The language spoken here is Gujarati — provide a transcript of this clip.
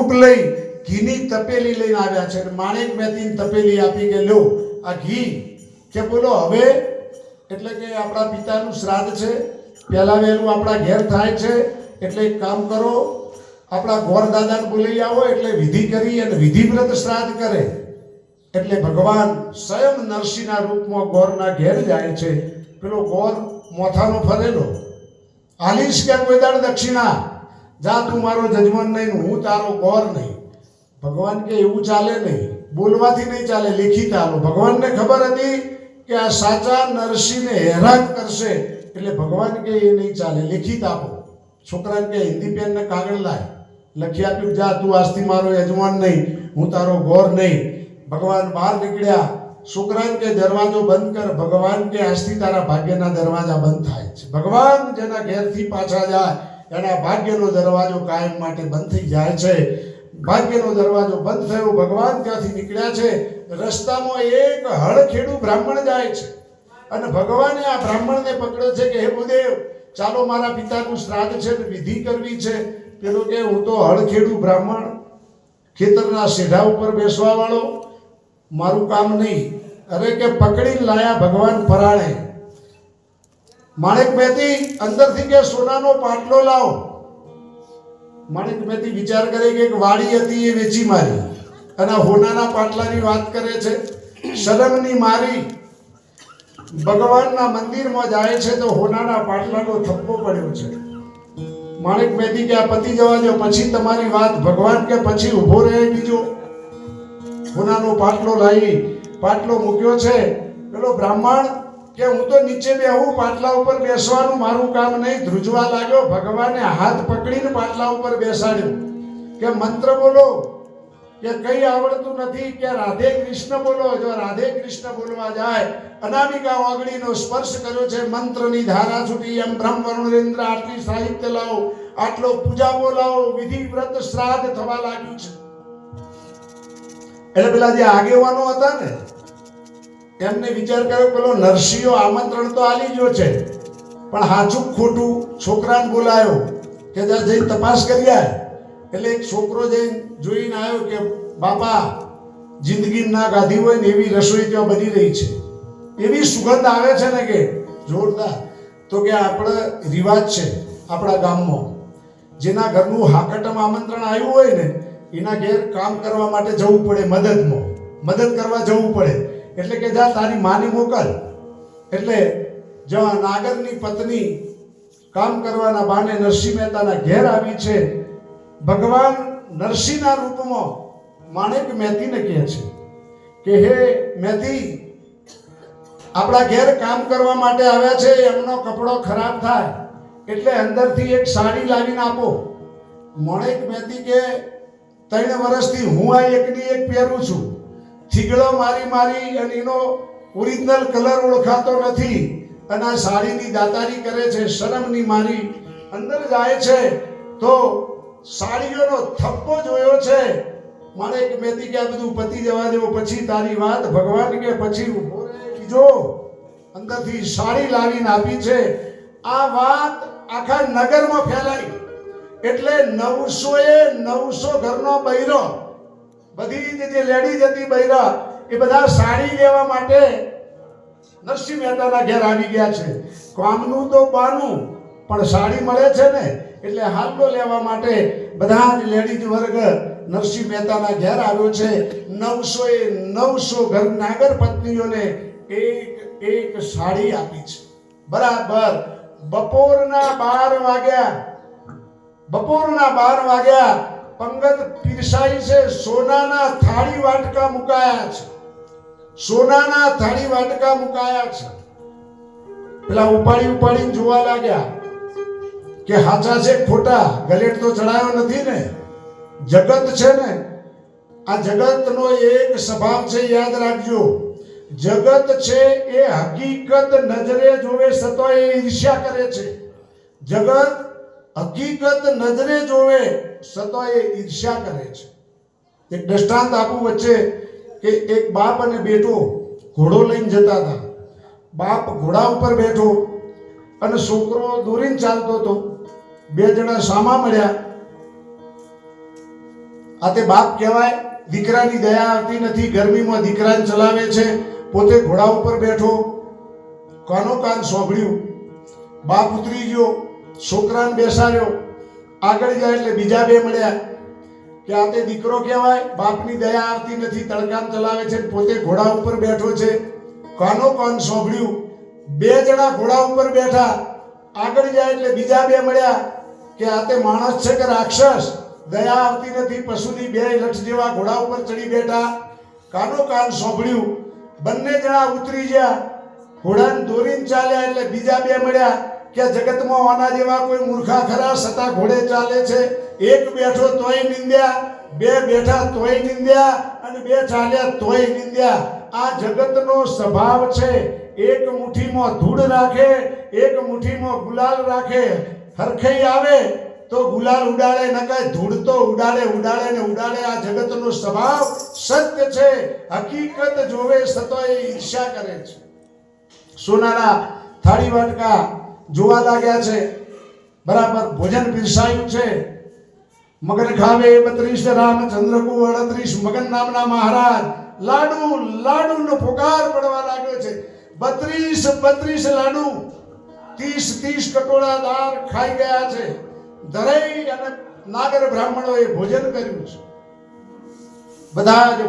દૂધ લઈ ઘીની તપેલી લઈને આવ્યા છે. માણેક મહેતીની તપેલી આપી કે લો આ ઘી, કે બોલો હવે એટલે કે આપણા પિતાનું શ્રાદ્ધ છે, પહેલા વહેલું આપણા ઘેર થાય છે, એટલે એક કામ કરો, આપણા ગોર દાદાને બોલાવી આવો, એટલે વિધિ કરી અને વિધિવ્રત શ્રાદ્ધ કરે. એટલે ભગવાન સ્વયં નરસિંહના રૂપમાં ગોરના ઘેર જાય છે. પેલો ગોર મોથાનો ફરેલો, આલીશ કે કોઈ દાડ દક્ષિણા, જા તું મારો જજમાન નહીં, હું તારો ગોર નહીં. ભગવાન કે એવું ચાલે નહીં, બોલવાથી નહીં ચાલે, લેખિત આલો. ભગવાનને ખબર હતી કે આ સાચા નરસિંહને હેરાન કરશે, એટલે ભગવાન કે એ નહીં ચાલે, લેખિત આપો. છોકરાને કે હિન્દી પેન ને કાગળ લાય, લખી આપ્યું, જા તું આજથી મારો યજમાન નહીં, હું તારો ગોર નહીં. ભગવાન બહાર નીકળ્યા, છોકરાને કે દરવાજો બંધ કર. ભગવાન કે આજથી તારા ભાગ્યના દરવાજા બંધ થાય છે. ભગવાન જેના ઘેરથી પાછા જાય એના ભાગ્યનો દરવાજો કાયમ માટે બંધ થઈ જાય છે. ભાગ્યનો દરવાજો બંધ થયો, ભગવાન ત્યાંથી નીકળ્યા છે. રસ્તામાં એક હળખેડું બ્રાહ્મણ જાય છે અને ભગવાને આ બ્રાહ્મણને પકડ્યો છે કે હે ભૂદેવ, ચાલો મારા પિતાનું શ્રાદ્ધ છે, વિધિ કરવી છે. પેલો કે હું તો હળખેડું બ્રાહ્મણ, ખેતરના શેઢા ઉપર બેસવા વાળો, મારું કામ નહીં. અરે કે પકડીને લાયા ભગવાન પરાણે. માણેક મહેતી અંદરથી કે સોનાનો પાટલો લાવો. માણેક મહેતી વિચાર કરે કે એક વાડી હતી એ વેચી મારી, અને હોનાના પાટલાની વાત કરે છે. શરમની મારી ભગવાનના મંદિરમાં જાય છે તો હોનાના પાટલાનો થપ્પો પડ્યો છે. માણેક મહેતી કે આ પતિ જવા દો, પછી તમારી વાત. ભગવાન કે પછી ઊભો રહે બીજો. હોનાનો પાટલો લાવી પાટલો મૂક્યો છે. પેલો બ્રાહ્મણ કે હું તો નીચે બેહું, પાટલા ઉપર બેસવાનું મારું કામ નહીં. ધ્રુજવા લાગ્યો. ભગવાને હાથ પકડીને પાટલા ઉપર બેસાડ્યો કે મંત્ર બોલો, કે કઈ આવડતું નથી, કે રાધે કૃષ્ણ બોલો. જો રાધે કૃષ્ણ બોલવા જાય, અનામિકા વાગડીનો સ્પર્શ કર્યો છે, મંત્રની ધારા છૂટી. એમ બ્રહ્મ વરુણેન્દ્ર આટલી સાહિત્ય લાવો, આટલો પૂજા બોલાવો, વિધિ વ્રત શ્રાદ્ધ થવા લાગ્યું છે. એટલે પેલા જે આગેવાનો હતા ને એમને વિચાર કર્યો, પેલો નરસિંહો આમંત્રણ તો આલી ગયો છે, પણ હાચું ખોટું છોકરાને બોલાયો કે જા જઈને તપાસ કરી આય. એટલે એક છોકરો જઈને જોઈને આવ્યો કે બાપા જિંદગી ના ગાધી હોય ને એવી રસોઈ ત્યાં બની રહી છે, એવી સુગંધ આવે છે ને કે જોરદાર. તો કે આપણે રિવાજ છે આપણા ગામમાં, જેના ઘરનું હાકટમ આમંત્રણ આવ્યું હોય ને એના ઘેર કામ કરવા માટે જવું પડે, મદદ કરવા જવું પડે. એટલે કે જા તારી માની મોકલ. એટલે જ્યાં નાગરની પત્ની કામ કરવાના બાને નરસિંહ મહેતાના ઘેર આવી છે. ભગવાન નરસિંહના રૂપમાં માણેક મહેતીને કહે છે કે હે મહેતી, આપણા ઘેર કામ કરવા માટે આવ્યા છે, એમનો કપડો ખરાબ થાય એટલે અંદરથી એક સાડી લાવીને આપો. માણેક મહેતી કે 3 વર્ષથી હું આ એકની એક પહેરું છું, થીગડો મારી અને એનો ઓરિજિનલ કલર ઓળખાતો નથી, અને આ સાડીની દાતારી કરે છે. શરમની મારી અંદર જાય છે તો સાડીઓનો થપ્પો જોયો છે. માણેક મહેતી કે આ બધું પતી જવા દેવો, પછી તારી વાત. ભગવાન કે પછી ઊભો રહે બીજો. અંદરથી સાડી લાવીને આપી છે. આ વાત આખા નગરમાં ફેલાઈ. એટલે 900 ઘરનો બૈરો, બધી જે લેડીઝ હતી બૈરા, એ બધા સાડી લેવા માટે નરસિંહ મહેતાના ઘેર આવી ગયા છે. કામનું તો બાનું, પણ સાડી મળે છે ને એટલે હાલો લેવા માટે બધા જ લેડીઝ વર્ગ નરસિંહ મહેતાના ઘેર આવ્યો છે. 900 ઘર નાગર પત્નીઓને એક સાડી આપી છે. બરાબર બપોરના 12 વાગ્યા પંગત પીરસાઈ છે. સોનાના થાળી વાટકા મુકાયા છે, સોનાના થાળી વાટકા મુકાયા છે. પેલા ઉપાડીને જોવા લાગ્યા કે હાચા છે ખોટા, ગલેટ તો ચડાયો નથી ને. જગત છે ને, આ જગતનો એક સ્વભાવ છે, યાદ રાખજો. જગત છે એ હકીકત નજરે જોવે છતાં એ ઈર્ષ્યા કરે છે. જગત હકીકત નજરે જોવે છતાં એ ઈર્ષ્યા કરે છે. એક દ્રષ્ટાંત આપું વચ્ચે કે એક બાપ અને બેટો ઘોડો લઈને જતા હતા. બાપ ઘોડા ઉપર બેઠો અને છોકરો દોરીને ચાલતો હતો. 2 જણા સામા મળ્યા આ તે બાપ કહેવાય. દીકરાની દયા આવતી નથી, ગરમીમાં દીકરાને ચલાવે છે, પોતે ઘોડા ઉપર બેઠો. કાનો કાન સાંભળ્યું, બાપ ઉતરી ગયો, છોકરાને બેસાડ્યો. આગળ જાય એટલે બીજા બે મળ્યા કે આ તે દીકરો કહેવાય, બાપની દયા આવતી નથી, તડકામ ચલાવે છે, પોતે ઘોડા ઉપર બેઠો છે. કાનો કાન સાંભળ્યું, બે જણા ઘોડા ઉપર બેઠા. આગળ જાય એટલે બીજા બે મળ્યા કે આ તે માણસ છે કે રાક્ષસ, દયા આવતી નથી, પશુની બે લક્ષ જેવા ઘોડા ઉપર ચડી બેઠા. કાનો કાન સાંભળ્યું, બંને જણા ઉતરી ગયા, ઘોડાને દોરીને ચાલ્યા એટલે બીજા બે મળ્યા કે જગતમાં આના જેવા કોઈ મૂર્ખા ખરા, સતા ઘોડે ચાલે છે. એક બેઠો તોય નિંદ્યા, બે બેઠા તોય નિંદ્યા, અને બે ચાલ્યા તોય નિંદ્યા. આ જગતનો સ્વભાવ છે. એક મુઠ્ઠીમાં ધૂળ રાખે, એક મુઠ્ઠીમાં ગુલાલ રાખે. હરખઈ આવે તો ગુલાલ ઉડાડે, નકાય ધૂળ તો ઉડાડે ને ઉડાડે. આ જગતનો સ્વભાવ સત્ય છે. હકીકત જોવે છતાંય ઈર્ષ્યા કરે છે. સોનાના થાળી વાટકા જોવા લાગ્યા છે. બરાબર ભોજન પીરસાયું છે. મગન ખાવે 32 રામચંદ્ર કુ 38 મગન નામના મહારાજ લાડુનો ફોકાર પડવા લાગ્યો છે. 32 લાડુ, 30 કટોરા દાળ ખાઈ ગયા છે. દરેક અને નાગર બ્રાહ્મણોએ ભોજન કર્યું છે. બધા જ